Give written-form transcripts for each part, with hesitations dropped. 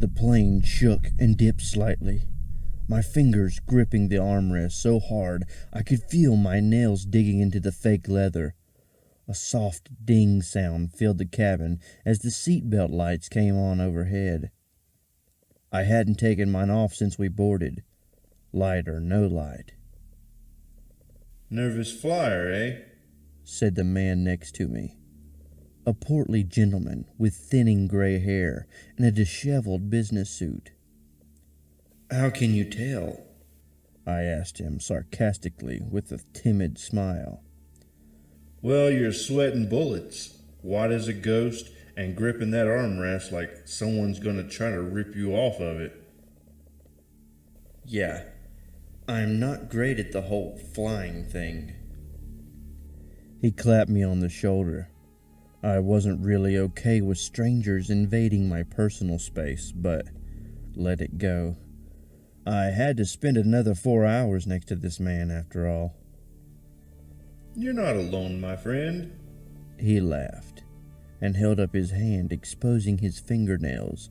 The plane shook and dipped slightly, my fingers gripping the armrest so hard I could feel my nails digging into the fake leather. A soft ding sound filled the cabin as the seatbelt lights came on overhead. I hadn't taken mine off since we boarded, light or no light. "Nervous flyer, eh?" said the man next to me. A portly gentleman with thinning gray hair and a disheveled business suit. "How can you tell?" I asked him sarcastically with a timid smile. "Well, you're sweating bullets, white as a ghost, and gripping that armrest like someone's gonna try to rip you off of it." "Yeah, I'm not great at the whole flying thing." He clapped me on the shoulder. I wasn't really okay with strangers invading my personal space, but let it go. I had to spend another 4 hours next to this man after all. "You're not alone, my friend." He laughed and held up his hand, exposing his fingernails.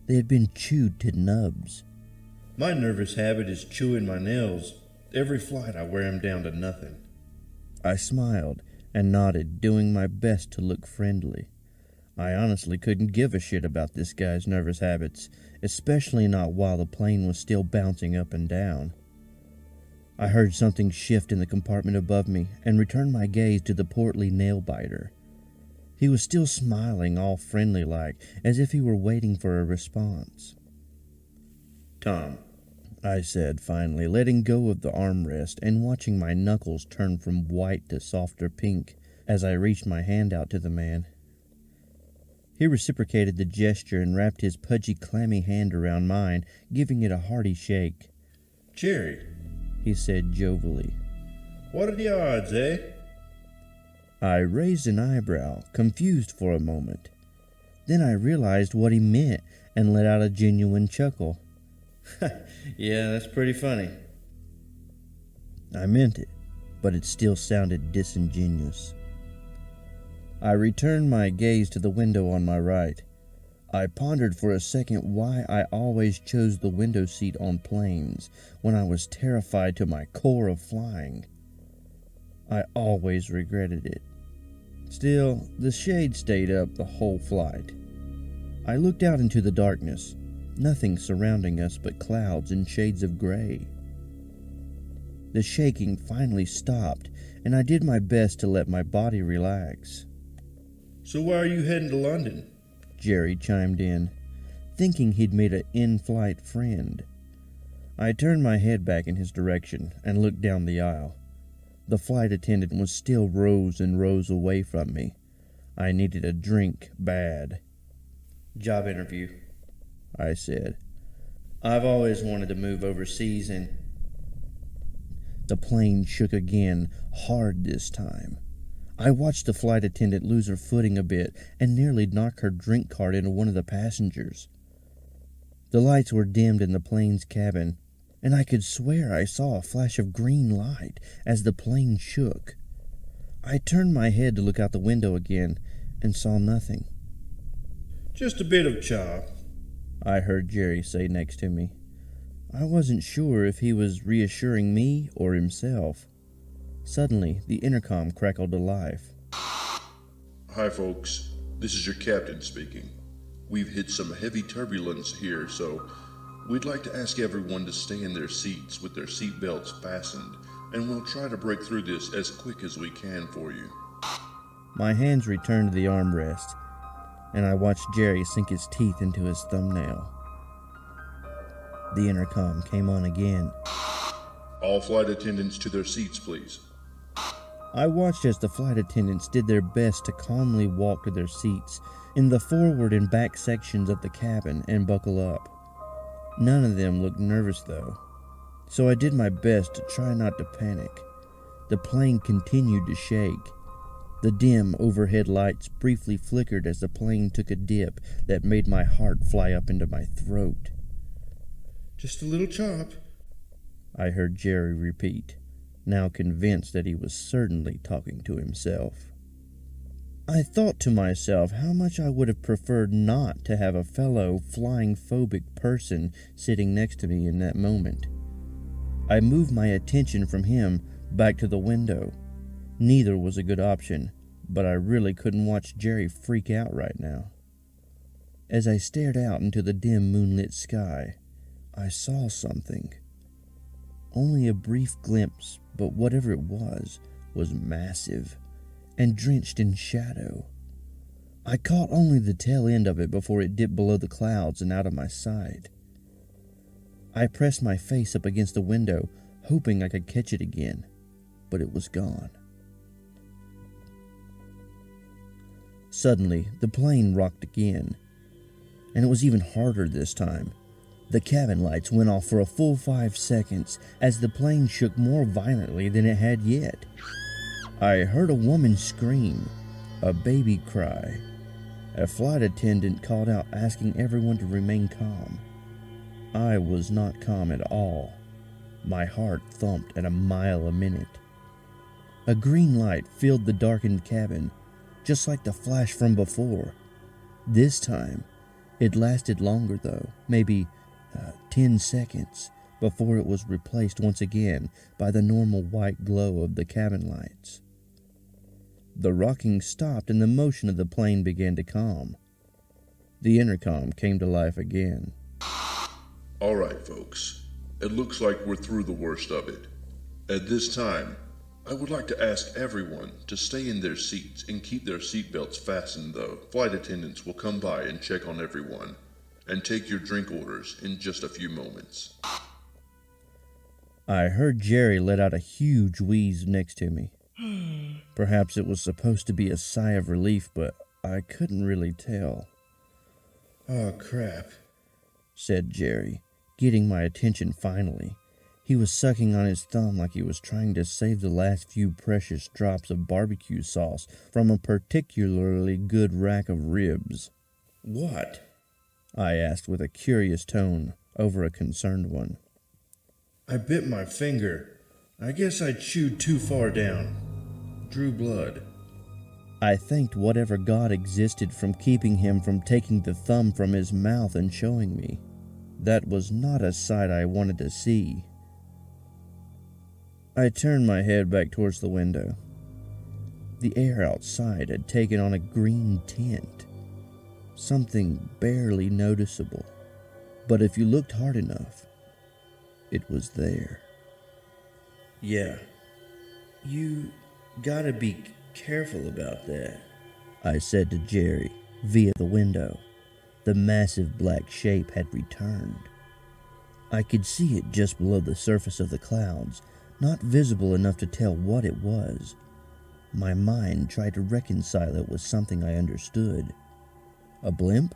They had been chewed to nubs. "My nervous habit is chewing my nails. Every flight I wear them down to nothing." I smiled and nodded, doing my best to look friendly. I honestly couldn't give a shit about this guy's nervous habits, especially not while the plane was still bouncing up and down. I heard something shift in the compartment above me and returned my gaze to the portly nail-biter. He was still smiling, all friendly-like, as if he were waiting for a response. "Tom," I said finally, letting go of the armrest and watching my knuckles turn from white to softer pink as I reached my hand out to the man. He reciprocated the gesture and wrapped his pudgy, clammy hand around mine, giving it a hearty shake. "Jerry," he said jovially. "what are the odds, eh?" I raised an eyebrow, confused for a moment. Then I realized what he meant and let out a genuine chuckle. "Yeah, that's pretty funny." I meant it, but it still sounded disingenuous. I returned my gaze to the window on my right. I pondered for a second why I always chose the window seat on planes when I was terrified to my core of flying. I always regretted it. Still, the shade stayed up the whole flight. I looked out into the darkness, nothing surrounding us but clouds and shades of gray. The shaking finally stopped, and I did my best to let my body relax. "So why are you heading to London?" Jerry chimed in, thinking he'd made an in-flight friend. I turned my head back in his direction and looked down the aisle. The flight attendant was still rows and rows away from me. I needed a drink bad. "Job interview," I said. "I've always wanted to move overseas and—" The plane shook again, hard this time. I watched the flight attendant lose her footing a bit and nearly knock her drink cart into one of the passengers. The lights were dimmed in the plane's cabin, and I could swear I saw a flash of green light as the plane shook. I turned my head to look out the window again and saw nothing. "Just a bit of chop," I heard Jerry say next to me. I wasn't sure if he was reassuring me or himself. Suddenly, the intercom crackled to life. "Hi folks, this is your captain speaking. We've hit some heavy turbulence here, so we'd like to ask everyone to stay in their seats with their seat belts fastened, and we'll try to break through this as quick as we can for you." My hands returned to the armrest, and I watched Jerry sink his teeth into his thumbnail. The intercom came on again. "All flight attendants to their seats, please." I watched as the flight attendants did their best to calmly walk to their seats in the forward and back sections of the cabin and buckle up. None of them looked nervous though, so I did my best to try not to panic. The plane continued to shake. The dim overhead lights briefly flickered as the plane took a dip that made my heart fly up into my throat. "Just a little chop," I heard Jerry repeat, now convinced that he was certainly talking to himself. I thought to myself how much I would have preferred not to have a fellow flying phobic person sitting next to me in that moment. I moved my attention from him back to the window. Neither was a good option, but I really couldn't watch Jerry freak out right now. As I stared out into the dim moonlit sky, I saw something. Only a brief glimpse, but whatever it was massive and drenched in shadow. I caught only the tail end of it before it dipped below the clouds and out of my sight. I pressed my face up against the window, hoping I could catch it again, but it was gone. Suddenly, the plane rocked again, and it was even harder this time. The cabin lights went off for a full 5 seconds as the plane shook more violently than it had yet. I heard a woman scream, a baby cry. A flight attendant called out asking everyone to remain calm. I was not calm at all. My heart thumped at a mile a minute. A green light filled the darkened cabin, just like the flash from before. This time, it lasted longer though, maybe 10 seconds, before it was replaced once again by the normal white glow of the cabin lights. The rocking stopped and the motion of the plane began to calm. The intercom came to life again. All right, folks. It looks like we're through the worst of it. At this time, I would like to ask everyone to stay in their seats and keep their seatbelts fastened, though. Flight attendants will come by and check on everyone and take your drink orders in just a few moments. I heard Jerry let out a huge wheeze next to me. Perhaps it was supposed to be a sigh of relief, but I couldn't really tell. Oh, crap, said Jerry, getting my attention finally. He was sucking on his thumb like he was trying to save the last few precious drops of barbecue sauce from a particularly good rack of ribs. What? I asked with a curious tone over a concerned one. I bit my finger. I guess I chewed too far down. Drew blood. I thanked whatever God existed from keeping him from taking the thumb from his mouth and showing me. That was not a sight I wanted to see. I turned my head back towards the window. The air outside had taken on a green tint. Something barely noticeable. But if you looked hard enough, it was there. Yeah. You gotta be careful about that, I said to Jerry via the window. The massive black shape had returned. I could see it just below the surface of the clouds, not visible enough to tell what it was. My mind tried to reconcile it with something I understood. A blimp?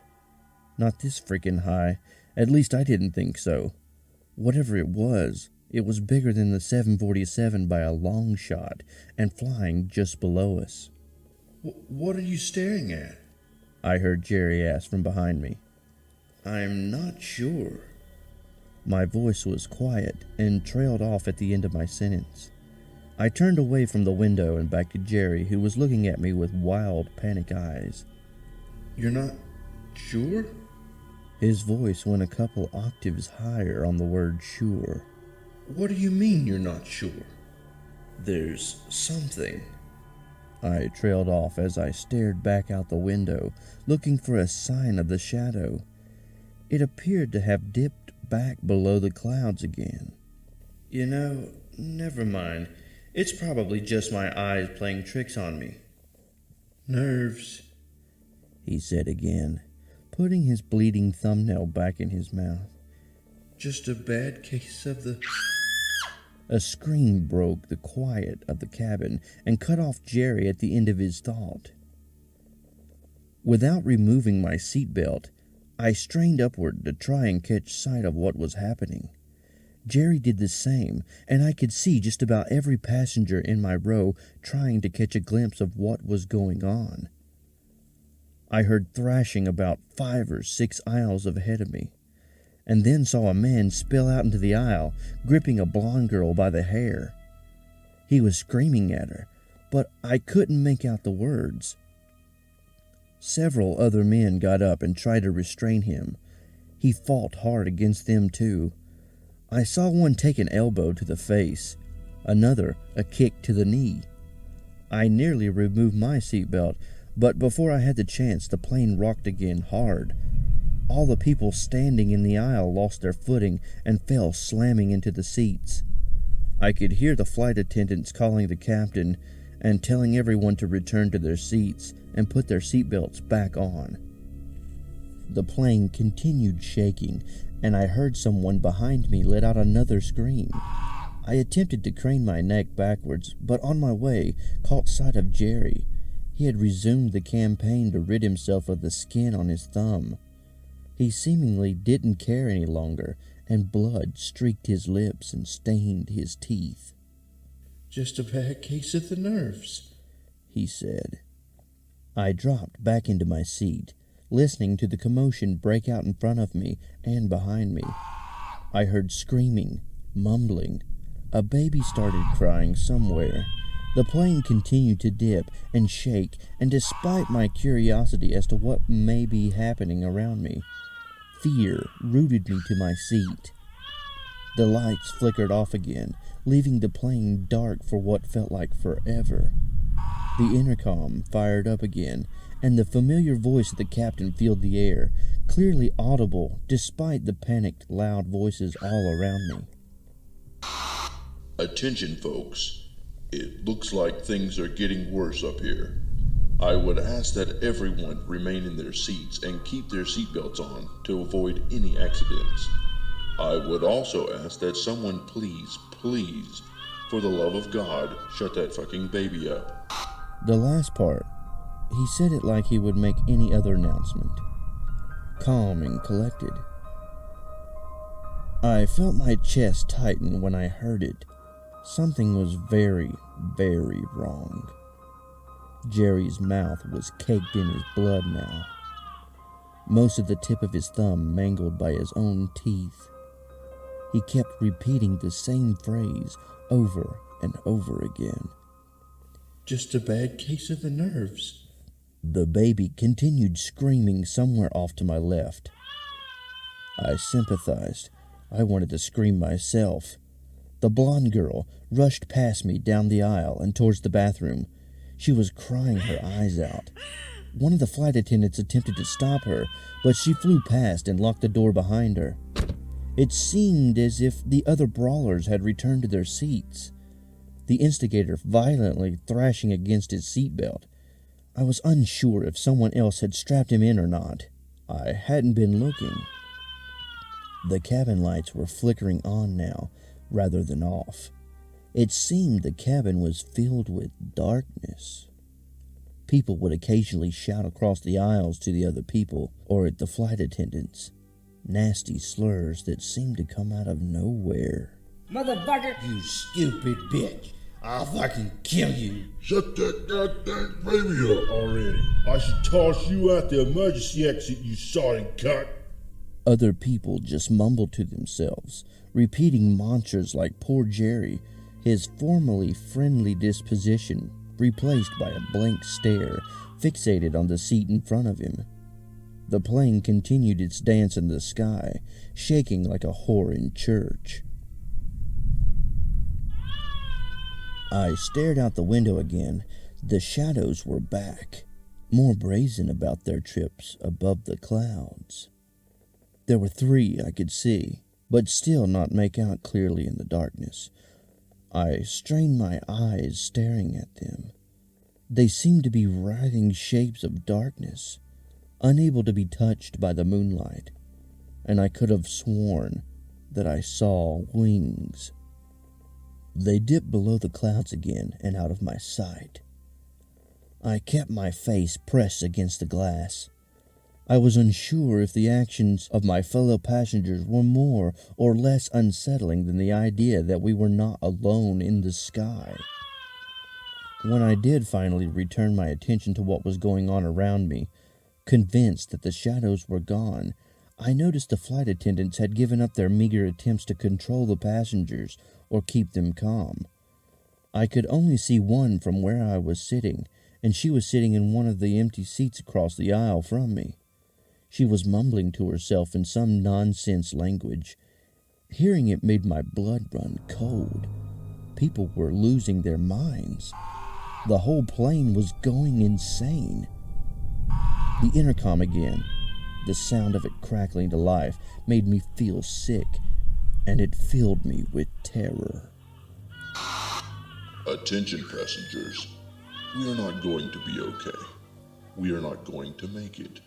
Not this freaking high. At least I didn't think so. Whatever it was bigger than the 747 by a long shot and flying just below us. What are you staring at? I heard Jerry ask from behind me. I'm not sure. My voice was quiet and trailed off at the end of my sentence. I turned away from the window and back to Jerry, who was looking at me with wild, panic eyes. You're not sure? His voice went a couple octaves higher on the word sure. What do you mean you're not sure? There's something. I trailed off as I stared back out the window, looking for a sign of the shadow. It appeared to have dipped back below the clouds again. You know, never mind. It's probably just my eyes playing tricks on me. Nerves, he said again, putting his bleeding thumbnail back in his mouth. Just a bad case of the... A scream broke the quiet of the cabin and cut off Jerry at the end of his thought. Without removing my seatbelt, I strained upward to try and catch sight of what was happening. Jerry did the same, and I could see just about every passenger in my row trying to catch a glimpse of what was going on. I heard thrashing about 5 or 6 aisles ahead of me, and then saw a man spill out into the aisle, gripping a blonde girl by the hair. He was screaming at her, but I couldn't make out the words. Several other men got up and tried to restrain him. He fought hard against them too. I saw one take an elbow to the face, another a kick to the knee. I nearly removed my seatbelt, but before I had the chance, the plane rocked again hard. All the people standing in the aisle lost their footing and fell slamming into the seats. I could hear the flight attendants calling the captain and telling everyone to return to their seats and put their seatbelts back on. The plane continued shaking, and I heard someone behind me let out another scream. I attempted to crane my neck backwards, but on my way caught sight of Jerry. He had resumed the campaign to rid himself of the skin on his thumb. He seemingly didn't care any longer, and blood streaked his lips and stained his teeth. "Just a bad case of the nerves," he said. I dropped back into my seat, listening to the commotion break out in front of me and behind me. I heard screaming, mumbling. A baby started crying somewhere. The plane continued to dip and shake, and despite my curiosity as to what may be happening around me, fear rooted me to my seat. The lights flickered off again, leaving the plane dark for what felt like forever. The intercom fired up again, and the familiar voice of the captain filled the air, clearly audible despite the panicked, loud voices all around me. Attention, folks. It looks like things are getting worse up here. I would ask that everyone remain in their seats and keep their seatbelts on to avoid any accidents. I would also ask that someone please, for the love of God, shut that fucking baby up. The last part, he said it like he would make any other announcement. Calm and collected. I felt my chest tighten when I heard it. Something was very, very wrong. Jerry's mouth was caked in his blood now. Most of the tip of his thumb mangled by his own teeth. He kept repeating the same phrase over and over again. "Just a bad case of the nerves." The baby continued screaming somewhere off to my left. I sympathized. I wanted to scream myself. The blonde girl rushed past me down the aisle and towards the bathroom. She was crying her eyes out. One of the flight attendants attempted to stop her, but she flew past and locked the door behind her. It seemed as if the other brawlers had returned to their seats, the instigator violently thrashing against his seatbelt. I was unsure if someone else had strapped him in or not. I hadn't been looking. The cabin lights were flickering on now, rather than off. It seemed the cabin was filled with darkness. People would occasionally shout across the aisles to the other people or at the flight attendants. Nasty slurs that seemed to come out of nowhere. "Motherfucker! You stupid bitch. I'll fucking kill you. Shut that goddamn baby up already. "I should toss you out the emergency exit, you sodden cunt." Other people just mumbled to themselves, repeating mantras like poor Jerry, his formerly friendly disposition replaced by a blank stare fixated on the seat in front of him. The plane continued its dance in the sky, shaking like a whore in church. I stared out the window again. The shadows were back, more brazen about their trips above the clouds. There were 3 I could see, but still not make out clearly in the darkness. I strained my eyes staring at them. They seemed to be writhing shapes of darkness, unable to be touched by the moonlight, and I could have sworn that I saw wings. They dipped below the clouds again and out of my sight. I kept my face pressed against the glass. I was unsure if the actions of my fellow passengers were more or less unsettling than the idea that we were not alone in the sky. When I did finally return my attention to what was going on around me, convinced that the shadows were gone, I noticed the flight attendants had given up their meager attempts to control the passengers or keep them calm. I could only see one from where I was sitting, and she was sitting in one of the empty seats across the aisle from me. She was mumbling to herself in some nonsense language. Hearing it made my blood run cold. People were losing their minds. The whole plane was going insane. The intercom again. The sound of it crackling to life made me feel sick, and it filled me with terror. Attention passengers, we are not going to be okay. We are not going to make it.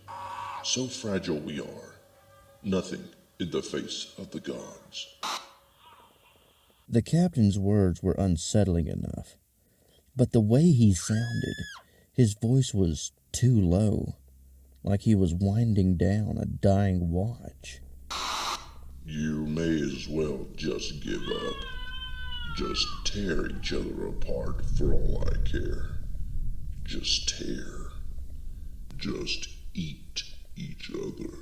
So fragile we are. Nothing in the face of the gods. The captain's words were unsettling enough, but the way he sounded, his voice was too low, like he was winding down a dying watch. You may as well just give up. Just tear each other apart for all I care. Just tear. Just eat each other.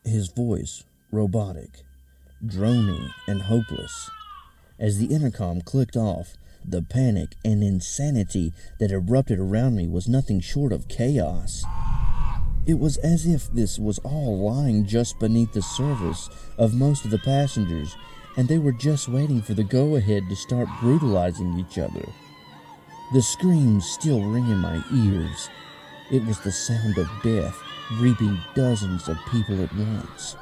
His voice, robotic, droning and hopeless. As the intercom clicked off, the panic and insanity that erupted around me was nothing short of chaos. It was as if this was all lying just beneath the surface of most of the passengers, and they were just waiting for the go-ahead to start brutalizing each other. The screams still ring in my ears. It was the sound of death reaping dozens of people at once.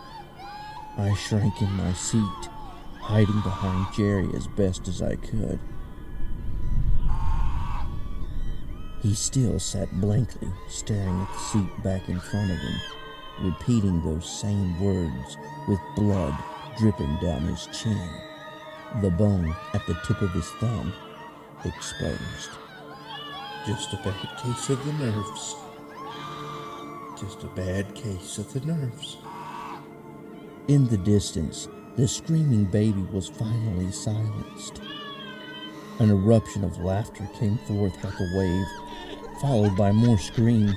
I shrank in my seat, hiding behind Jerry as best as I could. He still sat blankly, staring at the seat back in front of him, repeating those same words with blood dripping down his chin, the bone at the tip of his thumb exposed. Just a bad case of the nerves. Just a bad case of the nerves. In the distance, the screaming baby was finally silenced. An eruption of laughter came forth like a wave, followed by more screams.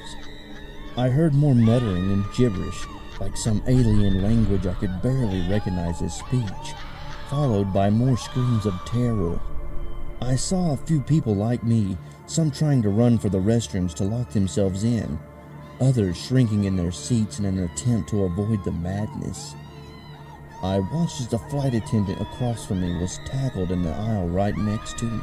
I heard more muttering and gibberish, like some alien language I could barely recognize as speech, followed by more screams of terror. I saw a few people like me, some trying to run for the restrooms to lock themselves in, others shrinking in their seats in an attempt to avoid the madness. I watched as the flight attendant across from me was tackled in the aisle right next to me.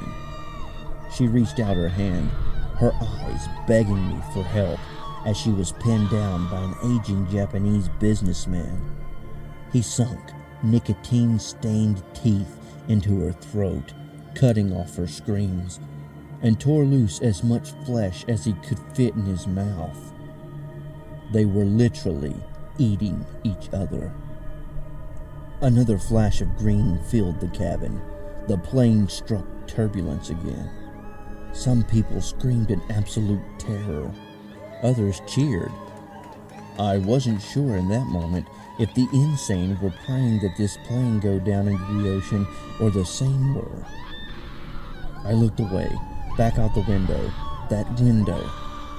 She reached out her hand, her eyes begging me for help, as she was pinned down by an aging Japanese businessman. He sunk nicotine-stained teeth into her throat, cutting off her screams, and tore loose as much flesh as he could fit in his mouth. They were literally eating each other. Another flash of green filled the cabin. The plane struck turbulence again. Some people screamed in absolute terror. Others cheered. I wasn't sure in that moment if the insane were praying that this plane go down into the ocean or the sane were. I looked away, back out the window. That window.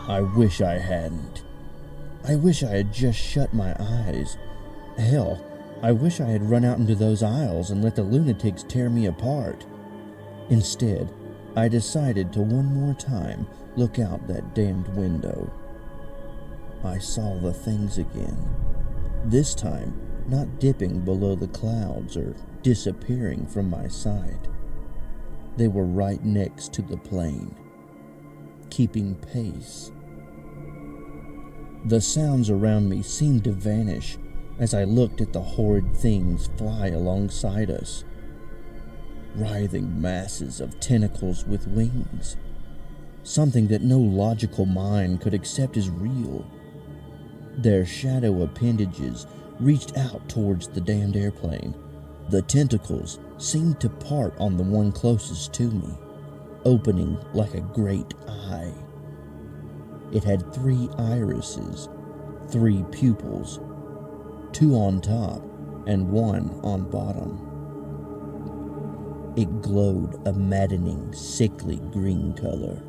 I wish I hadn't. I wish I had just shut my eyes. Hell, I wish I had run out into those aisles and let the lunatics tear me apart. Instead, I decided to one more time look out that damned window. I saw the things again. This time, not dipping below the clouds or disappearing from my sight. They were right next to the plane, keeping pace. The sounds around me seemed to vanish as I looked at the horrid things fly alongside us. Writhing masses of tentacles with wings. Something that no logical mind could accept as real. Their shadow appendages reached out towards the damned airplane. The tentacles seemed to part on the one closest to me, opening like a great eye. It had 3 irises, 3 pupils, 2 on top and 1 on bottom. It glowed a maddening, sickly green color.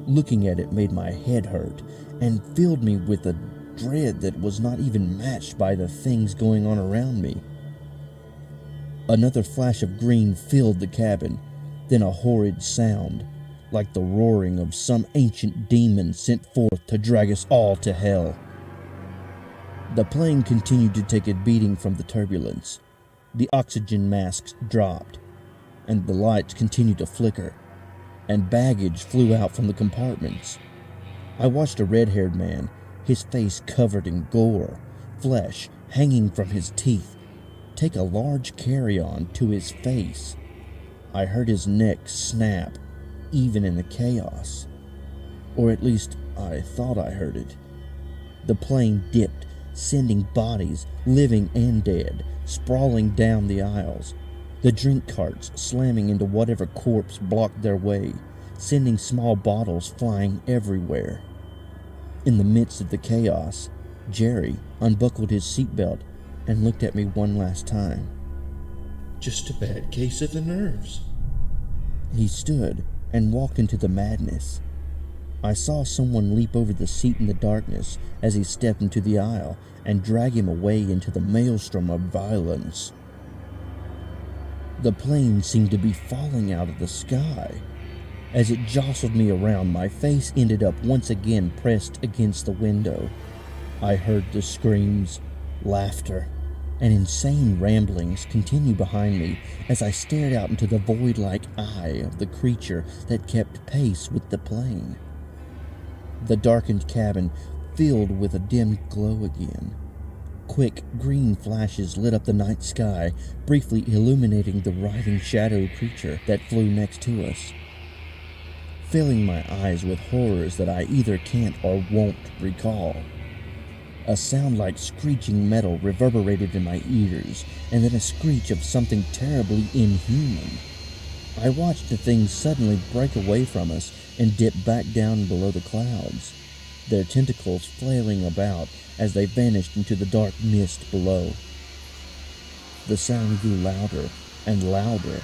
Looking at it made my head hurt and filled me with a dread that was not even matched by the things going on around me. Another flash of green filled the cabin, then a horrid sound, like the roaring of some ancient demon sent forth to drag us all to hell. The plane continued to take a beating from the turbulence. The oxygen masks dropped, and the lights continued to flicker, and baggage flew out from the compartments. I watched a red-haired man, his face covered in gore, flesh hanging from his teeth, take a large carry-on to his face. I heard his neck snap, even in the chaos. Or at least, I thought I heard it. The plane dipped, sending bodies, living and dead, sprawling down the aisles. The drink carts slamming into whatever corpse blocked their way, sending small bottles flying everywhere. In the midst of the chaos, Jerry unbuckled his seatbelt and looked at me one last time. Just a bad case of the nerves. He stood and walked into the madness. I saw someone leap over the seat in the darkness as he stepped into the aisle and drag him away into the maelstrom of violence. The plane seemed to be falling out of the sky. As it jostled me around, my face ended up once again pressed against the window. I heard the screams, laughter, and insane ramblings continue behind me as I stared out into the void-like eye of the creature that kept pace with the plane. The darkened cabin filled with a dim glow again. Quick green flashes lit up the night sky, briefly illuminating the writhing shadow creature that flew next to us, filling my eyes with horrors that I either can't or won't recall. A sound like screeching metal reverberated in my ears, and then a screech of something terribly inhuman. I watched the thing suddenly break away from us and dip back down below the clouds, their tentacles flailing about as they vanished into the dark mist below. The sound grew louder and louder,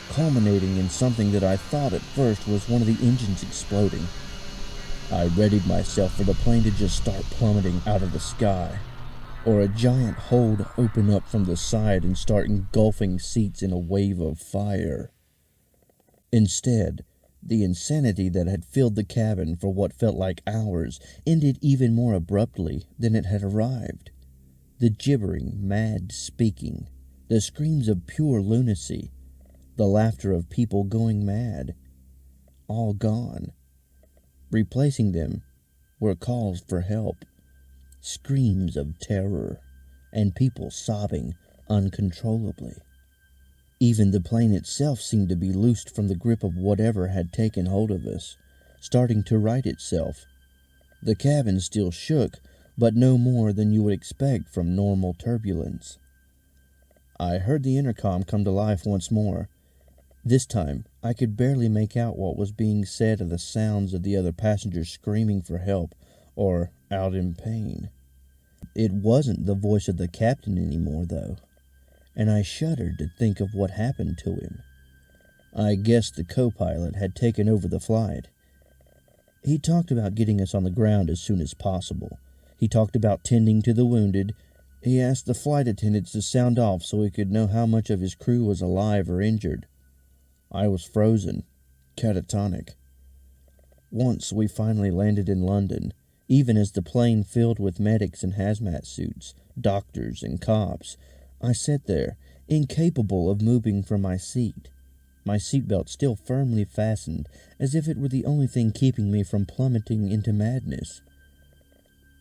culminating in something that I thought at first was one of the engines exploding. I readied myself for the plane to just start plummeting out of the sky, or a giant hole to open up from the side and start engulfing seats in a wave of fire. Instead, the insanity that had filled the cabin for what felt like hours ended even more abruptly than it had arrived. The gibbering, mad speaking, the screams of pure lunacy, the laughter of people going mad, all gone. Replacing them were calls for help, screams of terror, and people sobbing uncontrollably. Even the plane itself seemed to be loosed from the grip of whatever had taken hold of us, starting to right itself. The cabin still shook, but no more than you would expect from normal turbulence. I heard the intercom come to life once more. This time, I could barely make out what was being said of the sounds of the other passengers screaming for help or out in pain. It wasn't the voice of the captain anymore, though, and I shuddered to think of what happened to him. I guessed the co-pilot had taken over the flight. He talked about getting us on the ground as soon as possible. He talked about tending to the wounded. He asked the flight attendants to sound off so he could know how much of his crew was alive or injured. I was frozen, catatonic. Once we finally landed in London, even as the plane filled with medics in hazmat suits, doctors, and cops, I sat there, incapable of moving from my seat, my seatbelt still firmly fastened, as if it were the only thing keeping me from plummeting into madness.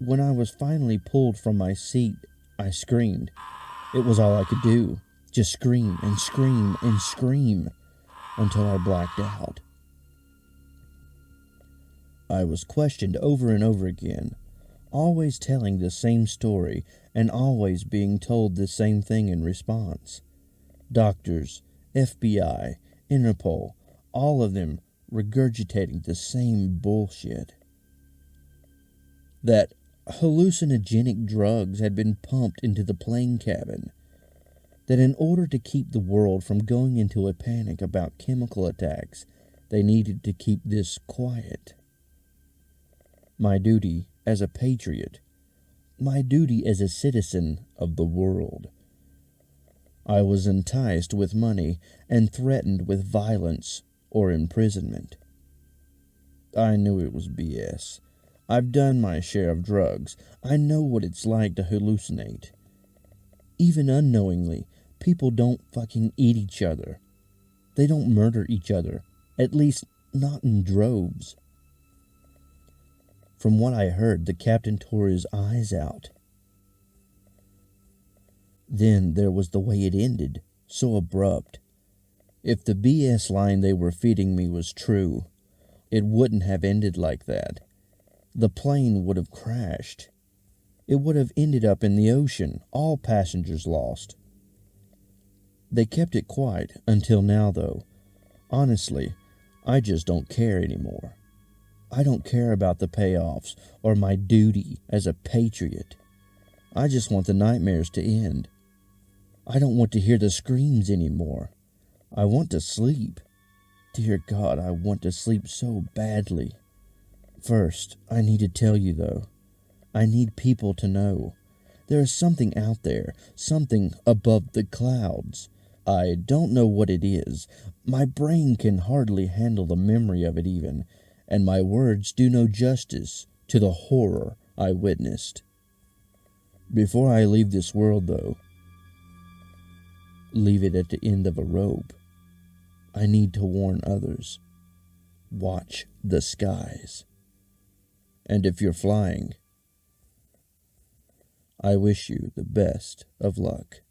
When I was finally pulled from my seat, I screamed. It was all I could do, just scream and scream and scream, until I blacked out. I was questioned over and over again, always telling the same story and always being told the same thing in response. Doctors, FBI, Interpol, all of them regurgitating the same bullshit. That hallucinogenic drugs had been pumped into the plane cabin. That in order to keep the world from going into a panic about chemical attacks, they needed to keep this quiet. My duty as a patriot, my duty as a citizen of the world. I was enticed with money and threatened with violence or imprisonment. I knew it was BS. I've done my share of drugs. I know what it's like to hallucinate. Even unknowingly, people don't fucking eat each other. They don't murder each other. At least, not in droves. From what I heard, the captain tore his eyes out. Then there was the way it ended, so abrupt. If the BS line they were feeding me was true, it wouldn't have ended like that. The plane would have crashed. It would have ended up in the ocean, all passengers lost. They kept it quiet until now, though. Honestly, I just don't care anymore. I don't care about the payoffs or my duty as a patriot. I just want the nightmares to end. I don't want to hear the screams anymore. I want to sleep. Dear God, I want to sleep so badly. First, I need to tell you, though. I need people to know. There is something out there, something above the clouds. I don't know what it is. My brain can hardly handle the memory of it even, and my words do no justice to the horror I witnessed. Before I leave this world, though, leave it at the end of a rope, I need to warn others. Watch the skies. And if you're flying, I wish you the best of luck.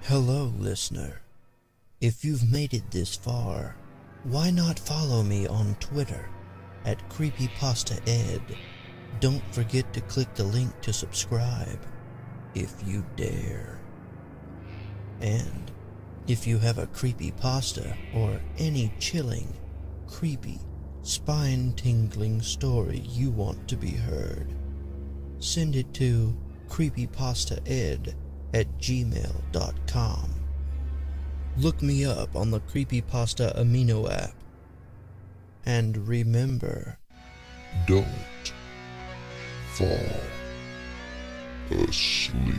Hello, listener. If you've made it this far, why not follow me on Twitter at CreepyPastaED? Don't forget to click the link to subscribe, if you dare. And if you have a creepypasta or any chilling, creepy, spine-tingling story you want to be heard, send it to CreepyPastaED@gmail.com. Look me up on the CreepyPasta Amino app. And remember, Don't fall asleep.